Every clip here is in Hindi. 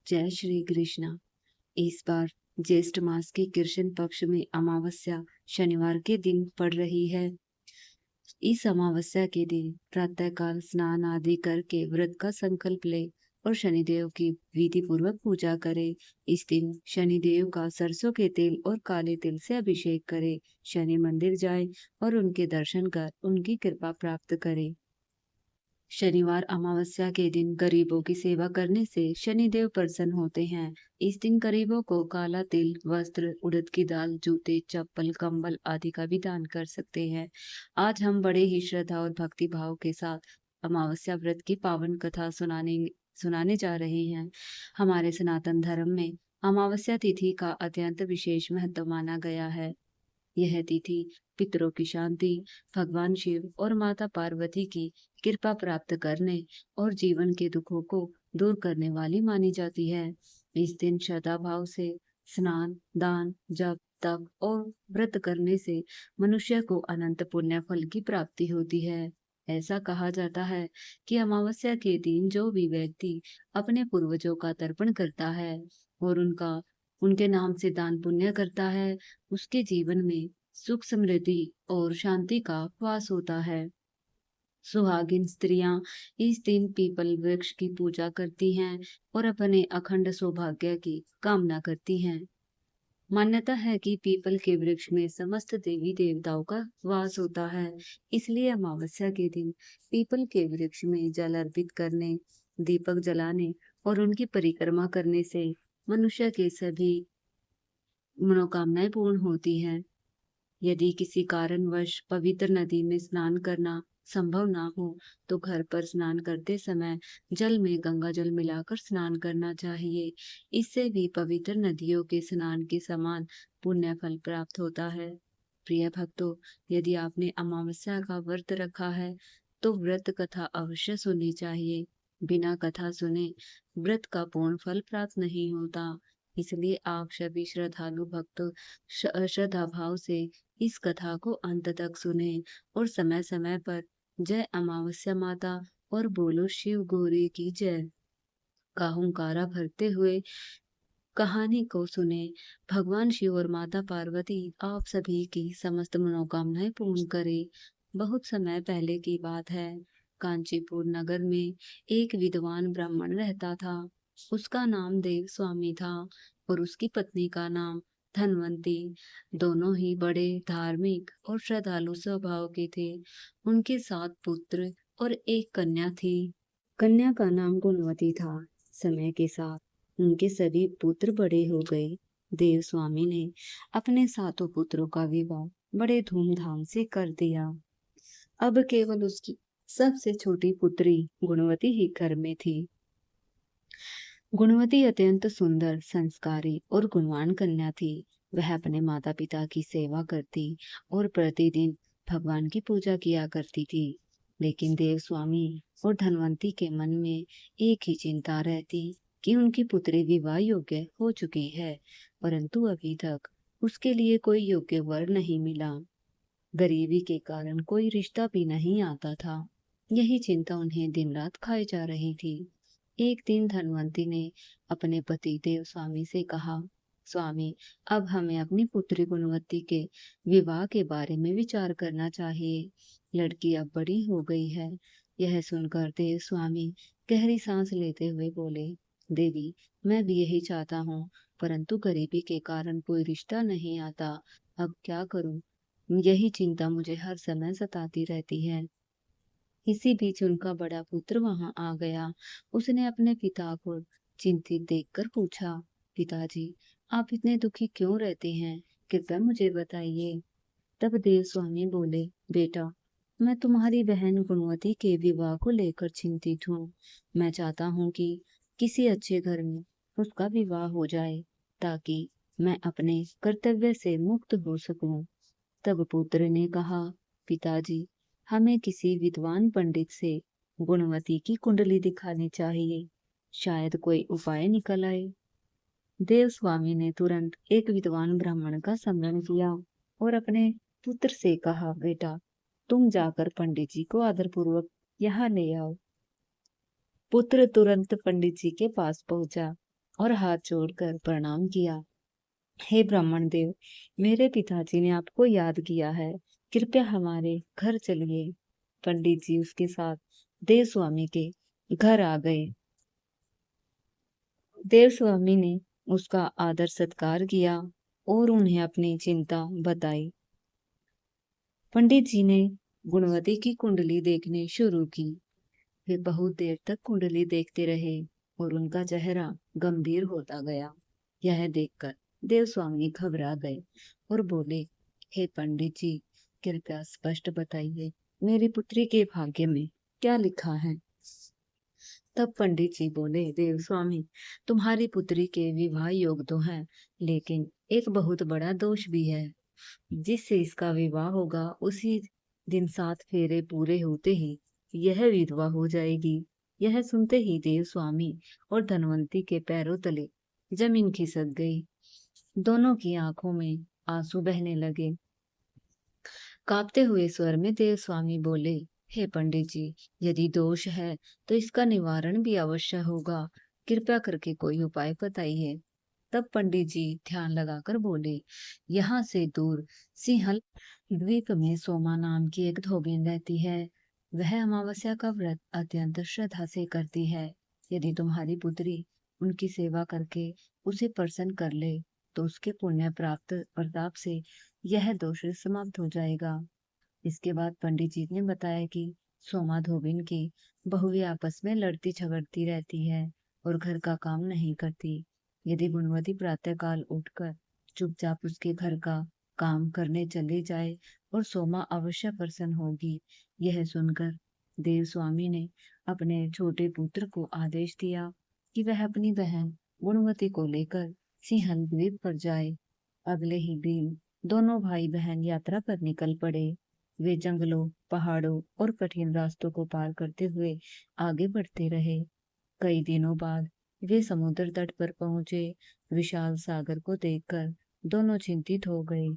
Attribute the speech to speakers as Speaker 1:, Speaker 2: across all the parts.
Speaker 1: जय श्री कृष्ण। इस बार ज्येष्ठ मास के कृष्ण पक्ष में अमावस्या शनिवार के दिन पड़ रही है। इस अमावस्या के दिन प्रातःकाल स्नान आदि करके व्रत का संकल्प ले और शनिदेव की विधि पूर्वक पूजा करे। इस दिन शनिदेव का सरसों के तेल और काले तिल से अभिषेक करे। शनि मंदिर जाए और उनके दर्शन कर उनकी कृपा प्राप्त करे। शनिवार अमावस्या के दिन गरीबों की सेवा करने से शनिदेव प्रसन्न होते हैं। इस दिन गरीबों को काला तिल, वस्त्र, उड़द की दाल, जूते, चप्पल, कंबल आदि का भी दान कर सकते हैं। आज हम बड़े ही श्रद्धा और भक्ति भाव के साथ अमावस्या व्रत की पावन कथा सुनाने सुनाने जा रहे हैं। हमारे सनातन धर्म में अमावस्या तिथि का अत्यंत विशेष महत्व माना गया है। यह तिथि पितरों की शांति, भगवान शिव और माता पार्वती की कृपा प्राप्त करने और जीवन के दुखों को दूर करने वाली मानी जाती है। इस दिन श्रद्धा भाव से स्नान, दान, जप, तप और व्रत करने से मनुष्य को अनंत पुण्य फल की प्राप्ति होती है। ऐसा कहा जाता है कि अमावस्या के दिन जो भी व्यक्ति अपने पूर्वजों का तर्पण करता है और उनके नाम से दान पुण्य करता है, उसके जीवन में सुख समृद्धि और शांति का वास होता है। सुहागिन स्त्रियां इस दिन पीपल वृक्ष की पूजा करती हैं और अपने अखंड सौभाग्य की कामना करती हैं। मान्यता है कि पीपल के वृक्ष में समस्त देवी देवताओं का वास होता है। इसलिए अमावस्या के दिन पीपल के वृक्ष में जल अर्पित करने, दीपक जलाने और उनकी परिक्रमा करने से मनुष्य के सभी मनोकामनाएं पूर्ण होती हैं। यदि किसी कारणवश पवित्र नदी में स्नान करना संभव ना हो, तो घर पर स्नान करते समय जल में गंगा जल मिलाकर स्नान करना चाहिए। इससे भी पवित्र नदियों के स्नान के समान पुण्य फल प्राप्त होता है। प्रिय भक्तों, यदि आपने अमावस्या का व्रत रखा है, तो व्रत कथा अवश्य सुननी चाहिए। बिना कथा सुने व्रत का पूर्ण फल प्राप्त नहीं होता। इसलिए आप सभी श्रद्धालु भक्त श्रद्धा भाव से इस कथा को अंत तक सुने और समय समय पर जय अमावस्या माता और बोलो शिव गौरी की जय का हुंकारा भरते हुए कहानी को सुने। भगवान शिव और माता पार्वती आप सभी की समस्त मनोकामनाएं पूर्ण करे। बहुत समय पहले की बात है। कांचीपुर नगर में एक विद्वान ब्राह्मण रहता था। उसका नाम देव स्वामी था और उसकी पत्नी का नाम धनवंती। दोनों ही बड़े धार्मिक और श्रद्धालु स्वभाव के थे। उनके 7 पुत्र और एक कन्या थी। कन्या का नाम गुणवती था। समय के साथ उनके सभी पुत्र बड़े हो गए। देव स्वामी ने अपने 7 पुत्रों का विवाह बड़े धूमधाम से कर दिया। अब केवल उसकी सबसे छोटी पुत्री गुणवती ही घर में थी। गुणवती अत्यंत सुंदर, संस्कारी और गुणवान कन्या थी। वह अपने माता पिता की सेवा करती और प्रतिदिन भगवान की पूजा किया करती थी। लेकिन देव स्वामी और धनवंती के मन में एक ही चिंता रहती कि उनकी पुत्री विवाह योग्य हो चुकी है, परंतु अभी तक उसके लिए कोई योग्य वर नहीं मिला। गरीबी के कारण कोई रिश्ता भी नहीं आता था। यही चिंता उन्हें दिन रात खाए जा रही थी। एक दिन धनवंती ने अपने पति देव स्वामी से कहा, स्वामी, अब हमें अपनी पुत्री गुणवती के विवाह के बारे में विचार करना चाहिए। लड़की अब बड़ी हो गई है। यह सुनकर देव स्वामी गहरी सांस लेते हुए बोले, देवी, मैं भी यही चाहता हूँ, परंतु गरीबी के कारण कोई रिश्ता नहीं आता। अब क्या करूँ? यही चिंता मुझे हर समय सताती रहती है। इसी बीच उनका बड़ा पुत्र वहां आ गया। उसने अपने पिता को चिंतित देखकर पूछा, पिताजी, आप इतने दुखी क्यों रहते हैं? कृपया मुझे बताइए। तब देव स्वामी बोले, बेटा, मैं तुम्हारी बहन गुणवती के विवाह को लेकर चिंतित हूँ। मैं चाहता हूँ कि किसी अच्छे घर में उसका विवाह हो जाए, ताकि मैं अपने कर्तव्य से मुक्त हो सकूं। तब पुत्र ने कहा, पिताजी, हमें किसी विद्वान पंडित से गुणवती की कुंडली दिखानी चाहिए। शायद कोई उपाय निकल आए। देव स्वामी ने तुरंत एक विद्वान ब्राह्मण का स्मरण किया और अपने पुत्र से कहा, बेटा, तुम जाकर पंडित जी को आदरपूर्वक यहाँ ले आओ। पुत्र तुरंत पंडित जी के पास पहुंचा और हाथ जोड़कर प्रणाम किया। हे ब्राह्मण देव, मेरे पिताजी ने आपको याद किया है, कृपया हमारे घर चलिए। पंडित जी उसके साथ देव स्वामी के घर आ गए। देव स्वामी ने उसका आदर सत्कार किया और उन्हें अपनी चिंता बताई। पंडित जी ने गुणवती की कुंडली देखनी शुरू की। वे बहुत देर तक कुंडली देखते रहे और उनका चेहरा गंभीर होता गया। यह देखकर देव स्वामी घबरा गए और बोले, हे पंडित जी, कृपया स्पष्ट बताइए, मेरी पुत्री के भाग्य में क्या लिखा है। तब पंडित जी बोले, देव स्वामी, तुम्हारी पुत्री के विवाह योग तो है, लेकिन एक बहुत बड़ा दोष भी है। जिससे इसका विवाह होगा उसी दिन 7 फेरे पूरे होते ही यह विधवा हो जाएगी। यह सुनते ही देव स्वामी और धनवंती के पैरों तले जमीन खिसक गई। दोनों की आंखों में आंसू बहने लगे। कांपते हुए स्वर में देव स्वामी बोले, हे पंडित जी, यदि दोष है तो इसका निवारण भी अवश्य होगा। कृपया करके कोई उपाय बताइए। तब पंडित जी ध्यान लगाकर बोले, यहाँ से दूर सिंहल द्वीप में सोमा नाम की एक धोबिन रहती है। वह अमावस्या का व्रत अत्यंत श्रद्धा से करती है। यदि तुम्हारी पुत्री उनकी सेवा करके उसे प्रसन्न कर ले तो उसके पुण्य प्राप्त प्रताप से यह दोष समाप्त हो जाएगा। इसके बाद पंडित जी ने बताया कि सोमा धोबिन की बहुएं आपस में लड़ती झगड़ती रहती है और घर का काम नहीं करती। यदि गुणवती प्रातःकाल उठकर चुपचाप उसके घर का काम करने चली जाए और सोमा अवश्य प्रसन्न होगी। यह सुनकर देव स्वामी ने अपने छोटे पुत्र को आदेश दिया कि वह अपनी बहन गुणवती को लेकर सिंहल द्वीप पर जाए। अगले ही दिन दोनों भाई बहन यात्रा पर निकल पड़े। वे जंगलों, पहाड़ों और कठिन रास्तों को पार करते हुए आगे बढ़ते रहे। कई दिनों बाद वे समुद्र तट पर पहुंचे। विशाल सागर को देखकर दोनों चिंतित हो गए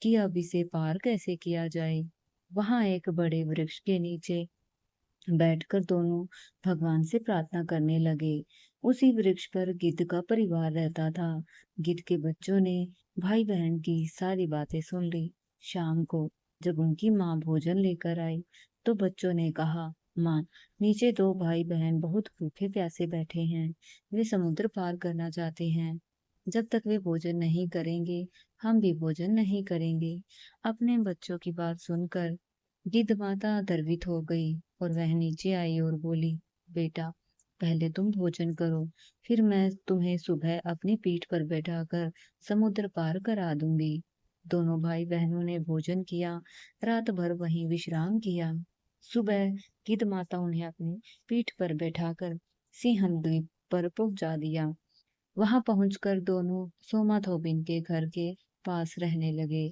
Speaker 1: कि अब इसे पार कैसे किया जाए। वहां एक बड़े वृक्ष के नीचे बैठकर दोनों भगवान से प्रार्थना करने लगे। उसी वृक्ष पर गिद्ध का परिवार रहता था। गिद्ध के बच्चों ने भाई बहन की सारी बातें सुन ली। शाम को जब उनकी माँ भोजन लेकर आई तो बच्चों ने कहा, माँ, नीचे दो भाई बहन बहुत भूखे प्यासे बैठे हैं। वे समुद्र पार करना चाहते हैं। जब तक वे भोजन नहीं करेंगे हम भी भोजन नहीं करेंगे। अपने बच्चों की बात सुनकर गिद्ध माता गर्वित हो गई और वह नीचे आई और बोली, बेटा, पहले तुम भोजन करो, फिर मैं तुम्हें सुबह अपनी पीठ पर बैठाकर समुद्र पार करा दूंगी। दोनों भाई बहनों ने भोजन किया, रात भर वहीं विश्राम किया। सुबह गिद्ध माता उन्हें अपनी पीठ पर बैठाकर सिंहल द्वीप पर पहुंचा दिया। वहां पहुंचकर दोनों सोमा धोबिन के घर के पास रहने लगे।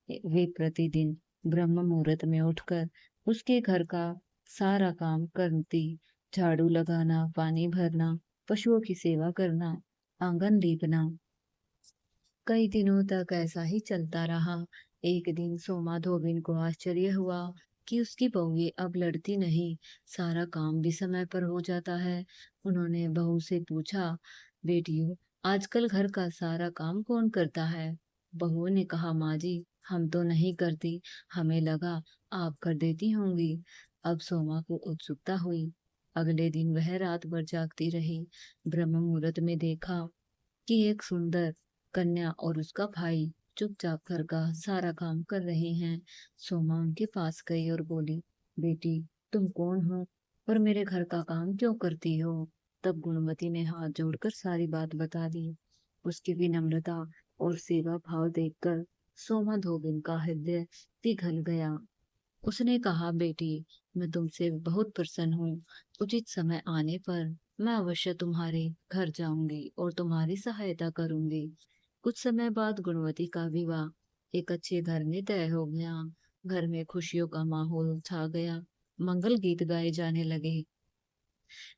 Speaker 1: वे प्रतिदिन ब्रह्म मुहूर्त में उठकर उसके घर का सारा काम करती, झाड़ू लगाना, पानी भरना, पशुओं की सेवा करना, आंगन लीपना। कई दिनों तक ऐसा ही चलता रहा। एक दिन सोमा धोबिन को आश्चर्य हुआ कि उसकी बहुएं अब लड़ती नहीं, सारा काम भी समय पर हो जाता है। उन्होंने बहू से पूछा, बेटियों, आजकल घर का सारा काम कौन करता है। बहू ने कहा, माँ जी, हम तो नहीं करती, हमें लगा आप कर देती होंगी। अब सोमा को उत्सुकता हुई। अगले दिन वह रात भर जागती रही। ब्रह्म मुहूर्त में देखा कि एक सुंदर कन्या और उसका भाई चुपचाप घर का सारा काम कर रहे हैं। सोमा उनके पास गई और बोली, बेटी, तुम कौन हो और मेरे घर का काम क्यों करती हो। तब गुणवती ने हाथ जोड़कर सारी बात बता दी। उसकी विनम्रता और सेवा भाव देखकर सोमा धोबिन का हृदय पिघल गया। उसने कहा, बेटी, मैं तुमसे बहुत प्रसन्न हूँ। उचित समय आने पर मैं अवश्य तुम्हारे घर जाऊंगी और तुम्हारी सहायता करूंगी। कुछ समय बाद गुणवती का विवाह एक अच्छे घर में तय हो गया। घर में खुशियों का माहौल छा गया। मंगल गीत गाए जाने लगे।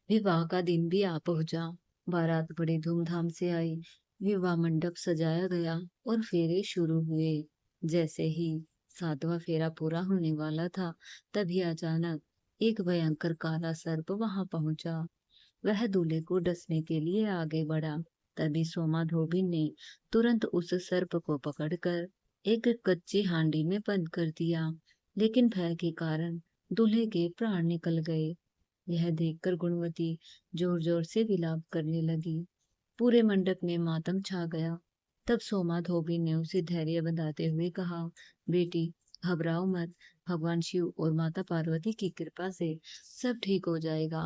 Speaker 1: विवाह का दिन भी आ पहुंचा। बारात बड़ी धूमधाम से आई। विवाह मंडप सजाया गया और फेरे शुरू हुए। जैसे ही 7वां फेरा पूरा होने वाला था, तभी अचानक एक भयंकर काला सर्प वहां पहुंचा। वह दूल्हे को डसने के लिए आगे बढ़ा। तभी सोमा धोबिन ने तुरंत उस सर्प को पकड़कर एक कच्ची हांडी में बंद कर दिया, लेकिन भय के कारण दूल्हे के प्राण निकल गए। यह देखकर गुणवती जोर जोर से विलाप करने लगी। पूरे मंडप में मातम छा गया। तब सोमा धोबी ने उसे धैर्य बंधाते हुए कहा, बेटी घबराओ मत, भगवान शिव और माता पार्वती की कृपा से सब ठीक हो जाएगा।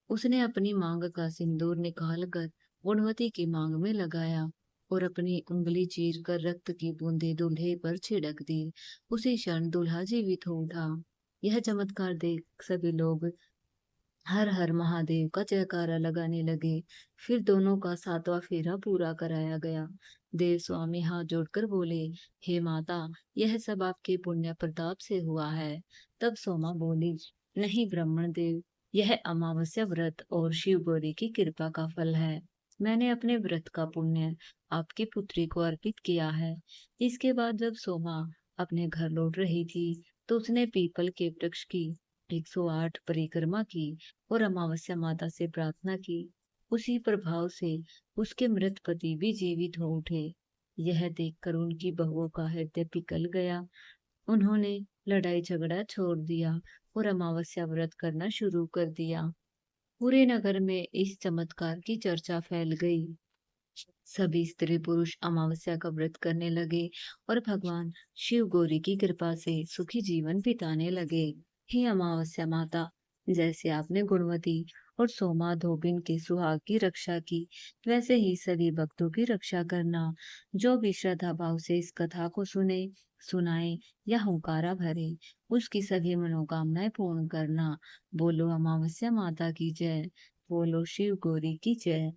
Speaker 1: उसने अपनी मांग का सिंदूर निकालकर गुणवती की मांग में लगाया और अपनी उंगली चीर कर रक्त की बूंदें दूल्हे पर छिड़क दी। उसी क्षण दूल्हा जीवित हो उठा। यह चमत्कार देख सभी लोग हर हर महादेव का जयकारा लगाने लगे। फिर दोनों का सातवां फेरा पूरा कराया गया। देव स्वामी हाथ जोड़कर बोले, हे माता, यह सब आपके पुण्य प्रताप से हुआ है। तब सोमा बोली, नहीं ब्राह्मण देव, यह अमावस्या व्रत और शिव गौरी की कृपा का फल है। मैंने अपने व्रत का पुण्य आपकी पुत्री को अर्पित किया है। इसके बाद जब सोमा अपने घर लौट रही थी, तो उसने पीपल के वृक्ष की 108 परिक्रमा की और अमावस्या माता से प्रार्थना की। उसी प्रभाव से उसके मृत पति भी जीवित हो उठे। यह देखकर उनकी बहुओं का हृदय पिघल गया। उन्होंने लड़ाई झगड़ा छोड़ दिया और अमावस्या व्रत करना शुरू कर दिया। पूरे नगर में इस चमत्कार की चर्चा फैल गई। सभी स्त्री पुरुष अमावस्या का व्रत करने लगे और भगवान शिव गौरी की कृपा से सुखी जीवन बिताने लगे। हे अमावस्या माता, जैसे आपने गुणवती और सोमा धोबिन के सुहाग की रक्षा की, वैसे ही सभी भक्तों की रक्षा करना। जो भी श्रद्धा भाव से इस कथा को सुने, सुनाए या हुंकारा भरे, उसकी सभी मनोकामनाएं पूर्ण करना। बोलो अमावस्या माता की जय। बोलो शिव गौरी की जय।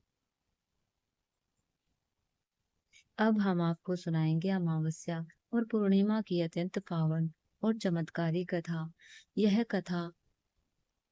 Speaker 1: अब हम आपको सुनाएंगे अमावस्या और पूर्णिमा की अत्यंत पावन और चमत्कारी कथा। यह कथा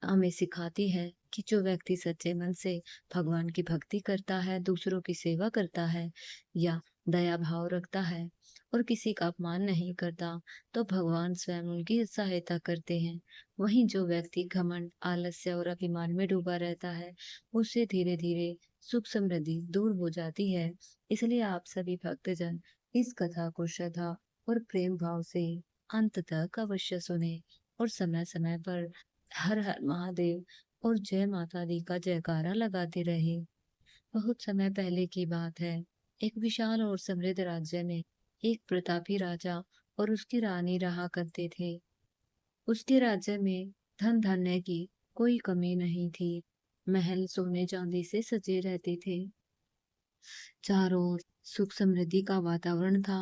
Speaker 1: हमें सिखाती है कि जो व्यक्ति सच्चे मन से भगवान की भक्ति करता है, दूसरों की सेवा करता है या दया भाव रखता है और किसी का अपमान नहीं करता, तो भगवान स्वयं उनकी सहायता करते हैं। वहीं जो व्यक्ति घमंड, आलस्य और अभिमान में डूबा रहता है, उससे धीरे धीरे सुख समृद्धि दूर हो जाती है। इसलिए आप सभी भक्तजन इस कथा को श्रद्धा और प्रेम भाव से अंत तक अवश्य सुने और समय समय पर हर हर महादेव और जय माता दी का जयकारा लगाते रहे। बहुत समय पहले की बात है। एक विशाल और समृद्ध राज्य में एक प्रतापी राजा और उसकी रानी रहा करते थे। उसके राज्य में धन धान्य की कोई कमी नहीं थी। महल सोने चांदी से सजे रहते थे। चारों ओर सुख समृद्धि का वातावरण था।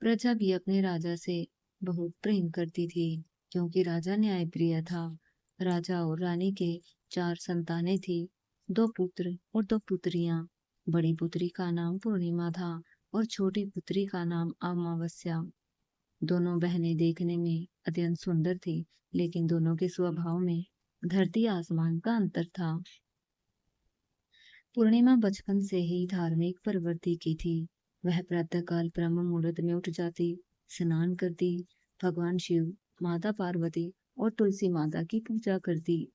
Speaker 1: प्रजा भी अपने राजा से बहुत प्रेम करती थी, क्योंकि राजा न्यायप्रिय था। राजा और रानी के 4 संतानें थी, 2 पुत्र और 2 पुत्रियां। बड़ी पुत्री का नाम पूर्णिमा था और छोटी पुत्री का नाम अमावस्या। दोनों बहनें देखने में अत्यंत सुंदर थी, लेकिन दोनों के स्वभाव में धरती आसमान का अंतर था। पूर्णिमा बचपन से ही धार्मिक प्रवृत्ति की थी। वह प्रातःकाल ब्रह्म मुहूर्त में उठ जाती, स्नान करती, भगवान शिव, माता पार्वती और तुलसी माता की पूजा करती।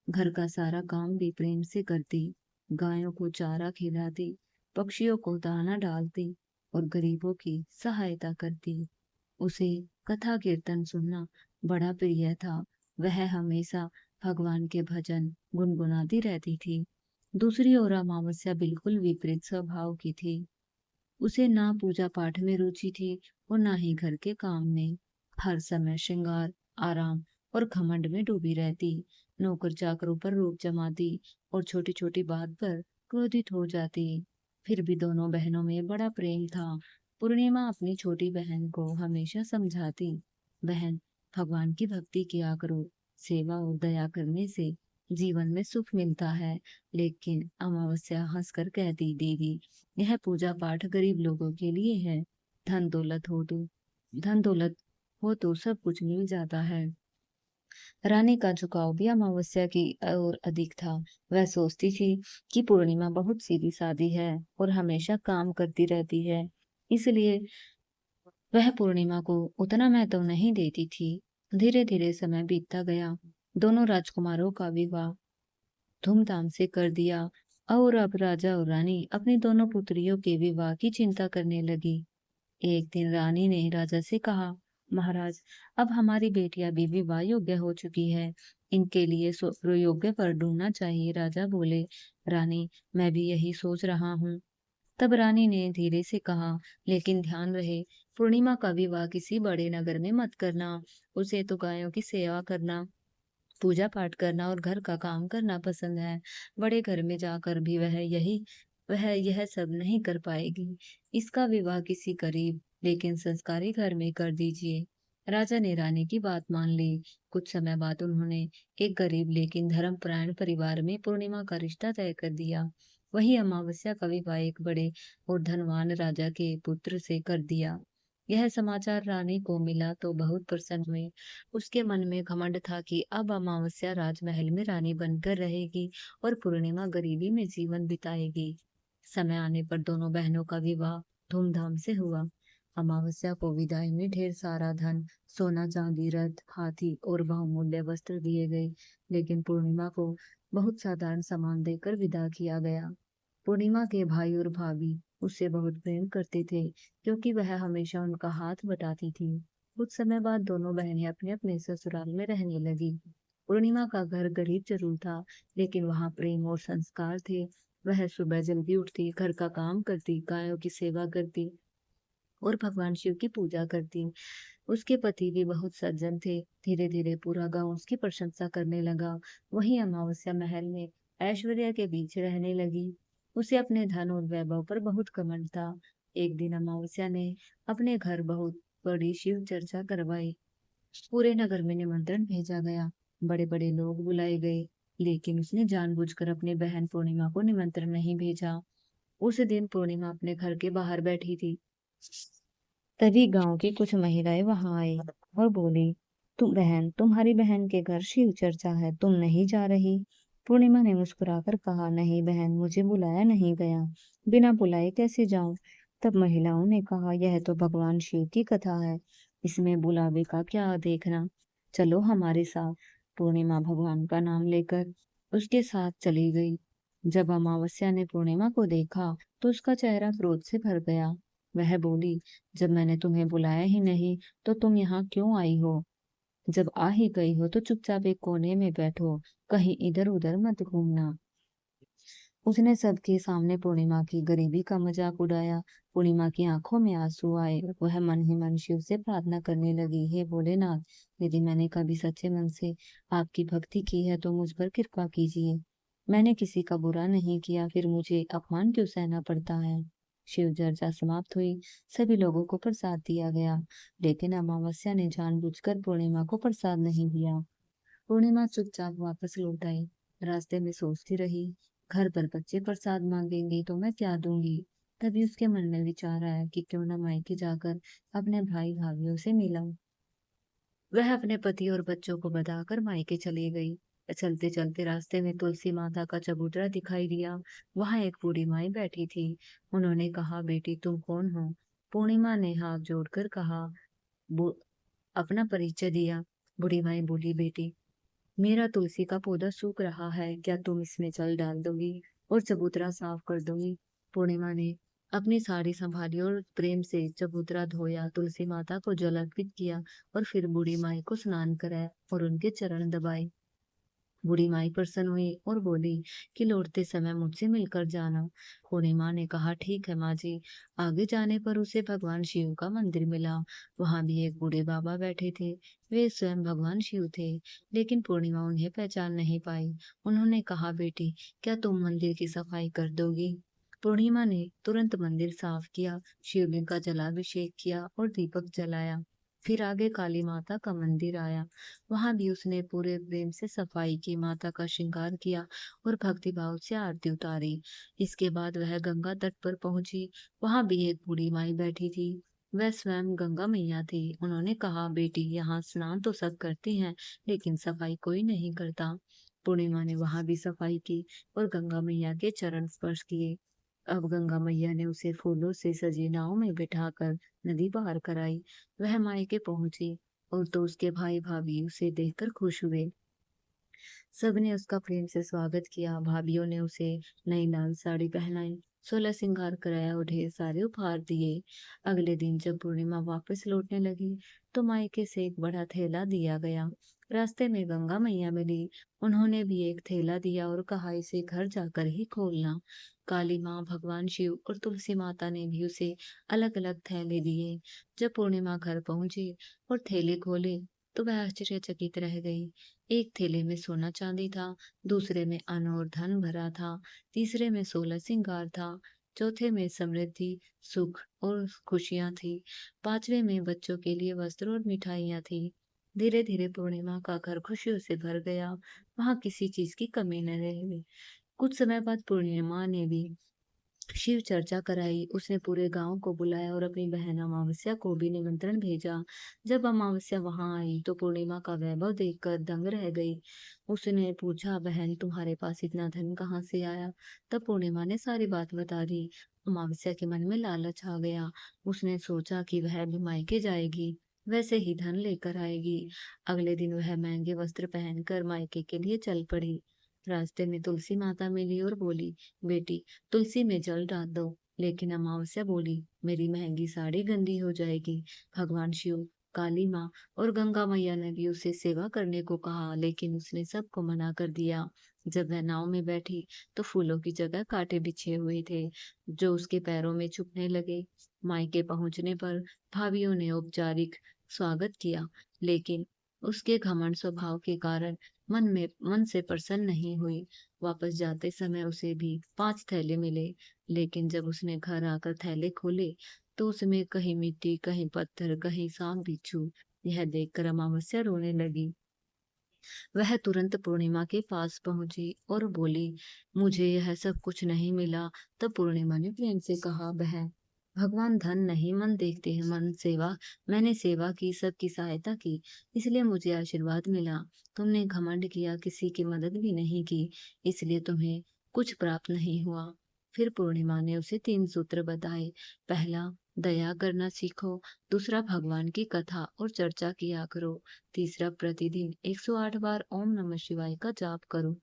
Speaker 1: घर का सारा काम भी प्रेम से करती। गायों को चारा खिलाती, पक्षियों को दाना डालती और गरीबों की सहायता करती। उसे कथा कीर्तन सुनना बड़ा प्रिय था। वह हमेशा भगवान के भजन गुनगुनाती रहती थी। दूसरी ओर अमावस्या बिल्कुल विपरीत स्वभाव की थी। उसे ना पूजा पाठ में रुचि थी और ना ही घर के काम में। हर समय श्रृंगार, आराम और घमंड में डूबी रहती। नौकर चाकरों पर रोक जमाती और छोटी छोटी बात पर क्रोधित हो जाती। फिर भी दोनों बहनों में बड़ा प्रेम था। पूर्णिमा अपनी छोटी बहन को हमेशा समझाती, बहन, भगवान की भक्ति किया करो, सेवा और दया करने से जीवन में सुख मिलता है। लेकिन अमावस्या हंसकर कहती, दीदी, यह पूजा पाठ गरीब लोगों के लिए है। धन दौलत हो तो धन दौलत हो तो सब कुछ मिल जाता है। रानी का झुकाव भी अमावस्या की ओर अधिक था। वह सोचती थी कि पूर्णिमा बहुत सीधी सादी है और हमेशा काम करती रहती है, इसलिए वह पूर्णिमा को उतना महत्व नहीं देती थी। धीरे धीरे समय बीतता गया। दोनों राजकुमारों का विवाह धूमधाम से कर दिया। और अब राजा और रानी अपनी दोनों पुत्रियों के विवाह की चिंता करने लगी। एक दिन रानी ने राजा से कहा, महाराज, अब हमारी बेटियां भी विवाह योग्य हो चुकी है। इनके लिए योग्य वर ढूंढना चाहिए। राजा बोले, रानी, मैं भी यही सोच रहा हूँ। तब रानी ने धीरे से कहा, लेकिन ध्यान रहे, पूर्णिमा का विवाह किसी बड़े नगर में मत करना। उसे तो गायों की सेवा करना, पूजा पाठ करना और घर का काम करना पसंद है। बड़े घर में जाकर भी वह यह सब नहीं कर पाएगी। इसका विवाह किसी गरीब लेकिन संस्कारी घर में कर दीजिए। राजा ने रानी की बात मान ली। कुछ समय बाद उन्होंने एक गरीब लेकिन धर्मपरायण परिवार में पूर्णिमा का रिश्ता तय कर दिया। वही अमावस्या का विवाह एक बड़े और धनवान राजा के पुत्र से कर दिया। यह समाचार रानी को मिला तो बहुत प्रसन्न हुई। उसके मन में घमंड था कि अब अमावस्या राजमहल में रानी बनकर रहेगी और पूर्णिमा गरीबी में जीवन बिताएगी। समय आने पर दोनों बहनों का विवाह धूमधाम से हुआ। अमावस्या को विदाई में ढेर सारा धन, सोना चांदी, रथ, हाथी और बहुमूल्य वस्त्र दिए गए, लेकिन पूर्णिमा को बहुत साधारण सामान देकर विदा किया गया। पूर्णिमा के भाई और भाभी उससे बहुत प्रेम करते थे, क्योंकि वह हमेशा उनका हाथ बटाती थी। कुछ समय बाद दोनों बहनें अपने अपने ससुराल में रहने लगी। पूर्णिमा का घर गरीब जरूर था, लेकिन वहाँ प्रेम और संस्कार थे। वह सुबह जल्दी उठती, घर का काम करती, गायों की सेवा करती और भगवान शिव की पूजा करती। उसके पति भी बहुत सज्जन थे। धीरे धीरे पूरा गांव उसकी प्रशंसा करने लगा। वहीं अमावस्या महल में ऐश्वर्या के बीच रहने लगी। उसे अपने धन और वैभव पर बहुत घमंड था। एक दिन अमावस्या ने अपने घर बहुत बड़ी शिव चर्चा करवाई। पूरे नगर में निमंत्रण भेजा गया। बड़े बड़े लोग बुलाए गए, लेकिन उसने जानबूझकर अपनी बहन पूर्णिमा को निमंत्रण नहीं भेजा। उस दिन पूर्णिमा अपने घर के बाहर बैठी थी। तभी गांव की कुछ महिलाएं वहां आई और बोली, तुम्हारी बहन के घर शिव चर्चा है, तुम नहीं जा रही? पूर्णिमा ने मुस्कुराकर कहा, नहीं बहन, मुझे बुलाया नहीं गया। बिना बुलाए कैसे जाऊं? तब महिलाओं ने कहा, यह तो भगवान शिव की कथा है, इसमें बुलावे का क्या देखना। चलो हमारे साथ। पूर्णिमा भगवान का नाम लेकर उसके साथ चली गई। जब अमावस्या ने पूर्णिमा को देखा तो उसका चेहरा क्रोध से भर गया। वह बोली, जब मैंने तुम्हें बुलाया ही नहीं तो तुम यहाँ क्यों आई हो? जब आ ही गई हो तो चुपचाप एक कोने में बैठो, कहीं इधर उधर मत घूमना। उसने सबके सामने पूर्णिमा की गरीबी का मजाक उड़ाया। पूर्णिमा की आंखों में आंसू आए। वह मन ही मन शिव से प्रार्थना करने लगी, हे भोलेनाथ, यदि मैंने कभी सच्चे मन से आपकी भक्ति की है तो मुझ पर कृपा कीजिए। मैंने किसी का बुरा नहीं किया, फिर मुझे अपमान क्यों सहना पड़ता है? शिव चर्चा समाप्त हुई। सभी लोगों को प्रसाद दिया गया, लेकिन अमावस्या ने जानबूझकर पूर्णिमा को प्रसाद नहीं दिया। पूर्णिमा चुपचाप वापस लौट आई। रास्ते में सोचती रही, घर पर बच्चे प्रसाद मांगेंगे तो मैं क्या दूंगी। तभी उसके मन में विचार आया कि क्यों न मायके जाकर अपने भाई भाभीयों से मिलाऊं। वह अपने पति और बच्चों को बताकर मायके चली गई। चलते चलते रास्ते में तुलसी माता का चबूतरा दिखाई दिया। वहां एक बूढ़ी माई बैठी थी। उन्होंने कहा, बेटी तुम कौन हो? पूर्णिमा ने हाथ जोड़कर कहा, "बु- अपना परिचय दिया। बूढ़ी माई बोली, बेटी, मेरा तुलसी का पौधा सूख रहा है, क्या तुम इसमें जल डाल दोगी और चबूतरा साफ कर दोगी? पूर्णिमा ने अपनी साड़ी संभाली और प्रेम से चबूतरा धोया, तुलसी माता को जल अर्पित किया और फिर बूढ़ी माई को स्नान कराया और उनके चरण दबाए। बूढ़ी माई प्रसन्न हुई और बोली कि लौटते समय मुझसे मिलकर जाना। पूर्णिमा ने कहा, ठीक है माँ जी। आगे जाने पर उसे भगवान शिव का मंदिर मिला। वहां भी एक बूढ़े बाबा बैठे थे। वे स्वयं भगवान शिव थे, लेकिन पूर्णिमा उन्हें पहचान नहीं पाई। उन्होंने कहा, बेटी, क्या तुम मंदिर की सफाई कर दोगी? पूर्णिमा ने तुरंत मंदिर साफ किया, शिवलिंग का जलाभिषेक किया और दीपक जलाया। फिर आगे काली माता का मंदिर आया। वहां भी उसने पूरे प्रेम से सफाई की, माता का श्रृंगार किया और भक्ति भाव से आरती उतारी। इसके बाद वह गंगा तट पर पहुंची। वहां भी एक बूढ़ी माई बैठी थी। वह स्वयं गंगा मैया थी। उन्होंने कहा, बेटी, यहाँ स्नान तो सब करते हैं, लेकिन सफाई कोई नहीं करता। पूर्णिमा ने वहां भी सफाई की और गंगा मैया के चरण स्पर्श किए। अब गंगा मैया ने उसे फूलों से सजी नाव में बिठाकर नदी पार कराई। वह मायके पहुंची और तो उसके भाई भाभी उसे देखकर खुश हुए। सबने उसका प्रेम से स्वागत किया, भाभीयों ने उसे नई लाल साड़ी पहनाई, 16 श्रृंगार कराया और ढेर सारे उपहार दिए। अगले दिन जब पूर्णिमा वापस लौटने लगी, तो मायके से एक बड़ा थैला दिया गया। रास्ते में गंगा मैया मिली, उन्होंने भी एक थैला दिया और कहा इसे घर जाकर ही खोलना। काली माँ, भगवान शिव और तुलसी माता ने भी उसे अलग-अलग थैले दिए। जब पूर्णिमा घर पहुंची और थैले खोले, तो वह आश्चर्यचकित रह गई। एक थैले में सोना चांदी था, दूसरे में अन्न और धन भरा था, तीसरे में 16 श्रृंगार था, चौथे में समृद्धि, सुख और खुशियां थी, पांचवे में बच्चों के लिए वस्त्र और मिठाइयां थी। धीरे धीरे पूर्णिमा का घर खुशियों से भर गया, वहां किसी चीज की कमी न रह गई। कुछ समय बाद पूर्णिमा ने भी शिव चर्चा कराई, उसने पूरे गांव को बुलाया और अपनी बहन अमावस्या को भी निमंत्रण भेजा। जब अमावस्या वहां आई तो पूर्णिमा का वैभव देखकर दंग रह गई। उसने पूछा, बहन तुम्हारे पास इतना धन कहाँ से आया? तब पूर्णिमा ने सारी बात बता दी। अमावस्या के मन में लालच आ गया। उसने सोचा कि वह भी मायके जाएगी, वैसे ही धन लेकर आएगी। अगले दिन वह महंगे वस्त्र पहनकर मायके के लिए चल पड़ी। रास्ते में तुलसी माता मिली और बोली, बेटी तुलसी में जल डाल दो। लेकिन अमावस्या बोली, मेरी महंगी साड़ी गंदी हो जाएगी। भगवान शिव, काली माँ और गंगा मैया ने भी उसे सेवा करने को कहा, लेकिन उसने सबको मना कर दिया। जब वह नाव में बैठी तो फूलों की जगह कांटे बिछे हुए थे, जो उसके पैरों में चुभने लगे। मायके पहुंचने पर भाभियों ने औपचारिक स्वागत किया, लेकिन उसके घमंड स्वभाव के कारण मन से प्रसन्न नहीं हुई। वापस जाते समय उसे भी 5 थैले मिले, लेकिन जब उसने घर आकर थैले खोले, तो उसमें कहीं मिट्टी, कहीं पत्थर, कहीं सांप बिच्छू। यह देखकर अमावस्या रोने लगी। वह तुरंत पूर्णिमा के पास पहुंची और बोली, मुझे यह सब कुछ नहीं मिला। तब पूर्णिमा ने प्रेम से कहा, बहन भगवान धन नहीं मन देखते हैं, मन सेवा। मैंने सेवा की, सबकी सहायता की, इसलिए मुझे आशीर्वाद मिला। तुमने घमंड किया, किसी की मदद भी नहीं की, इसलिए तुम्हें कुछ प्राप्त नहीं हुआ। फिर पूर्णिमा ने उसे 3 सूत्र बताए। पहला, दया करना सीखो। दूसरा, भगवान की कथा और चर्चा किया करो। तीसरा, प्रतिदिन 108 बार ओम नमः शिवाय का जाप करो।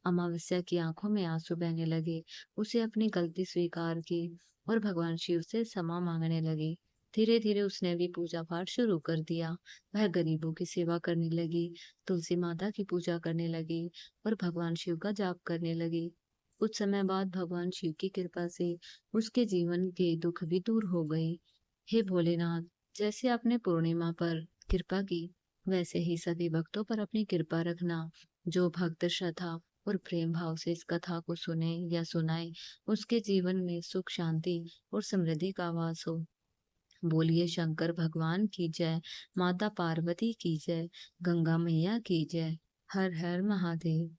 Speaker 1: अमावस्या की आंखों में आंसू बहने लगे। उसे अपनी गलती स्वीकार की और भगवान शिव से क्षमा मांगने लगी। धीरे धीरे उसने भी पूजा पाठ शुरू कर दिया। वह गरीबों की सेवा करने लगी, तुलसी माता की पूजा करने लगी और भगवान शिव का जाप करने लगी। कुछ समय बाद भगवान शिव की कृपा से उसके जीवन के दुख भी दूर हो गए। हे भोलेनाथ, जैसे आपने पूर्णिमा पर कृपा की, वैसे ही सभी भक्तों पर अपनी कृपा रखना। जो भक्त श्रद्धा और प्रेम भाव से इस कथा को सुने या सुनाए, उसके जीवन में सुख, शांति और समृद्धि का वास हो। बोलिए शंकर भगवान की जय, माता पार्वती की जय, गंगा मैया की जय। हर हर महादेव।